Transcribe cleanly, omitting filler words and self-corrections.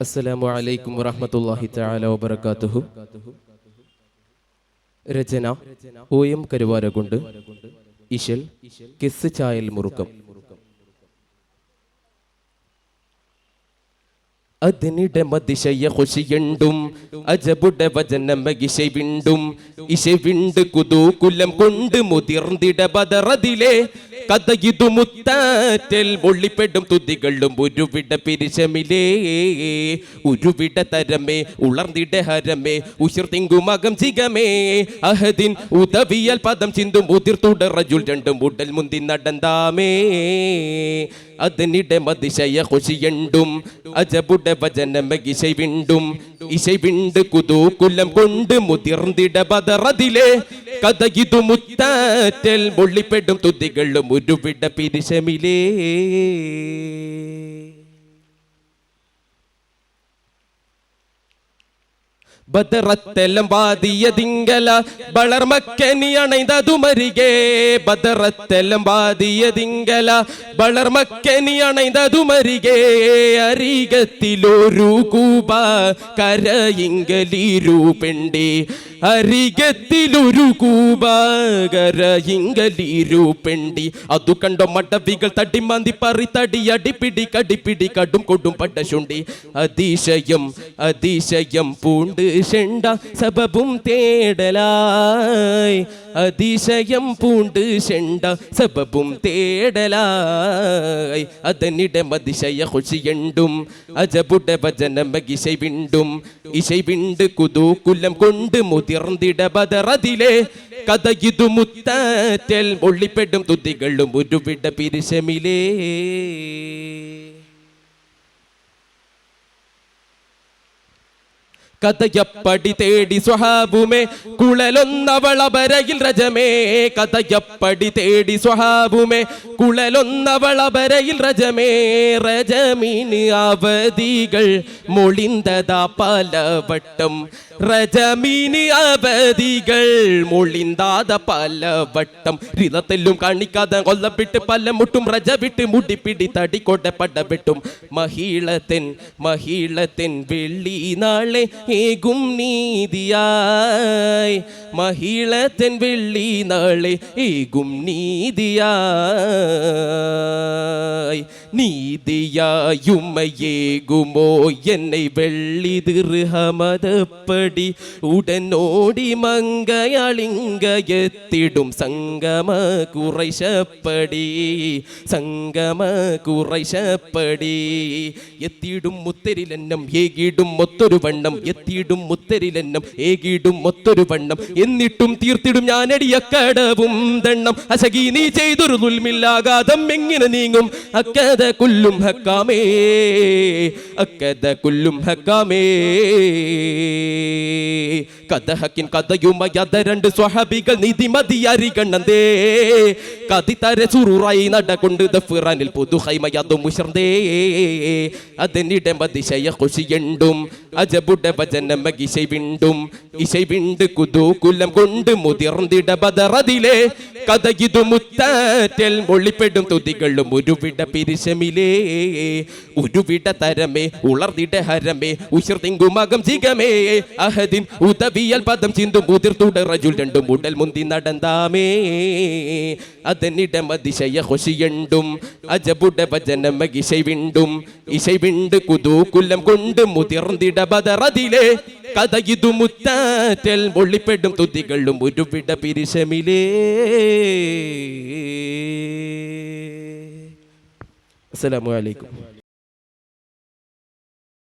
അസ്സലാമു അലൈക്കും വറഹ്മത്തുള്ളാഹി തആല വബറകാതുഹു. രചന OM കരുവാരകുണ്ട്. ഇശൽ കിസ് ചായൽ മുറുക്കം. അതിനിടെ മതിശയ ഖുശിയുണ്ടും അജബുടെ വചനമകിശை വിണ്ടും ഇശை വിണ്ട് കുതൂകുലം കൊണ്ട് മുതിർന്നിട ബദറതിലെ കഥയിതു മുത്താറ്റൽ ഒള്ളിപ്പെടും തുതികളും ഉരുവിട പിരിശമിലേ ഉരുവിട തരമേ ഉളർന്നിട ഹരമേ ഉശിർ തിങ്കുമകം ചികമേ അഹദിൻ ഉദവിയൽ പദം ചിന്തും ഉതിർത്തുട റജുൽ രണ്ടും ഉടൽ മുന്തി നടന്താമേ. അതിനിടെ മതിശയ ഖുശിയുണ്ടും അജബുടെ വചനമകിശை വിണ്ടും ഇശை വിണ്ട് കുതൂകുലം കൊണ്ട് മുതിർന്നിട ബദറതിലെ കഥയിതു മുത്താറ്റൽ ഒള്ളിപ്പെടും തുതികളും ഉരുവിട പിരിശമിലേ. ബദറത്തെല്ലാം വാദിയതിങ്കല വളർമക്കനി അണൈതതുമരികെ ബദറത്തെല്ലാം വാദിയതിങ്കല വളർമക്കനി അണൈതതുമരികെ അരികത്തിലൊരു കൂപ കരയിങ്കലിരൂപെണ്ടി അരികത്തിലൊരു കൂപകരയിങ്കലിരൂപെണ്ടി അതു കണ്ടോ മടവികൾ തടിമാന്തി പറി തടി അടിപ്പിടി കടിപ്പിടി കടും കൊടും പടശുണ്ടി അതിശയം അതിശയം പൂണ്ട് ഷെണ്ട സബബും തേടലായി അതിശയം പൂണ്ട് ഷെണ്ട സബബും തേടലായി. അതനിടെ മതിശയ ഖുശിയുണ്ടും അജബുടെ വചനമകിശை വിണ്ടും ഇശை വിണ്ട് കുതൂകുലം കൊണ്ട് മുതിർന്നിട ബദറതിലെ കഥയിതു മുത്താറ്റൽ ഒള്ളിപ്പെടും തുതികളും ഉരുവിട പിരിശമിലേ. കഥയപ്പടി തേടി സ്വഹാബുമേ കുഴലൊന്നവളബരയിൽ രജമേ കഥയപ്പടി തേടി സ്വഹാബുമേ കുഴലൊന്നവളബരയിൽ രജമേ രജമീന് അവധികൾ മൊളിന്തതാ പലവട്ടം രജമീന് അവധികൾ മൊളിന്താത പലവട്ടം രിതത്തെല്ലും കാണിക്കാതെ കൊല്ലപ്പെട്ട് പല്ലമുട്ടും രജവിട്ട് മുടിപ്പിടി തടിക്കൊട പടവിട്ടും മഹിളത്തൻ മഹിളത്തൻ വെള്ളി നാളെ ഏകും നീതിയായി മഹിളത്തൻ വെള്ളി നാളെ ഏകും നീതിയായി നീതിയായുമ്മയേകുമോ എന്നെ വെള്ളി ദിർഹമതപ്പടി ഉടനോടി മങ്കയാളിങ്കയെത്തിടും സംഗമ കുറൈശപ്പടി സംഗമ കുറൈശപ്പടി എത്തിയിടും മുത്തരിലെന്നം ഏകിടും മൊത്തൊരു വണ്ണം എത്തിയിടും മുത്തരിലെന്നം ഏകിടും മൊത്തൊരു വണ്ണം എന്നിട്ടും തീർത്തിടും ഞാനടിയക്കടവും ദണ്ണം അശകി നീ ചെയ്തൊരു ദുൽമില്ലാകാതം എങ്ങനെ നീങ്ങും അക്കത കുല്ലും ഹക്കാമേ അക്കത കുല്ലും ഹക്കാമേ. കഥഹക്കിൻ കഥയുമയത രണ്ട് സ്വഹാബികൾ നിധിമതി അരികണ്ണന്തേ കതിതരെ സുറുറായി നടകൊണ്ട് ദഫ്റാനിൽ പുതുഹൈമയതും മുഷർന്തേ. അതിനിടെ മതിശയ ഖുശിയുണ്ടും അജബുടെ വചനമകിശை വിണ്ടും ഇശை വിണ്ട് കുതൂകുലം കൊണ്ട് മുതിർന്നിട ബദറതിലെ കഥയിതു മുത്താറ്റൽ ഒള്ളിപ്പെടും തുതികളും ഉരുവിട പിരിശമിലേ ഉരുവിട തരമേ ഉളർന്നിട ഹരമേ ഉശിർ തിങ്കുമകം ചികമേ അഹദിൻ ഉദവിയൽ പദം ചിന്തും ഉതിർത്തുട റജുൽ രണ്ടും ഉടൽ മുന്തി നടന്താമേ. അതിനിടെ മതിശയ ഖുശിയുണ്ടും അജബുടെ വചനമകിശை വിണ്ടും ഇശை വിണ്ട് കുതൂകുലം കൊണ്ട് മുതിർന്നിട ബദറതിലെ കഥയിതു മുത്താറ്റൽ ഒള്ളിപ്പെടും തുതികളും ഉരുവിട പിരിശമിലേ. അസ്സലാമു അലൈക്കും.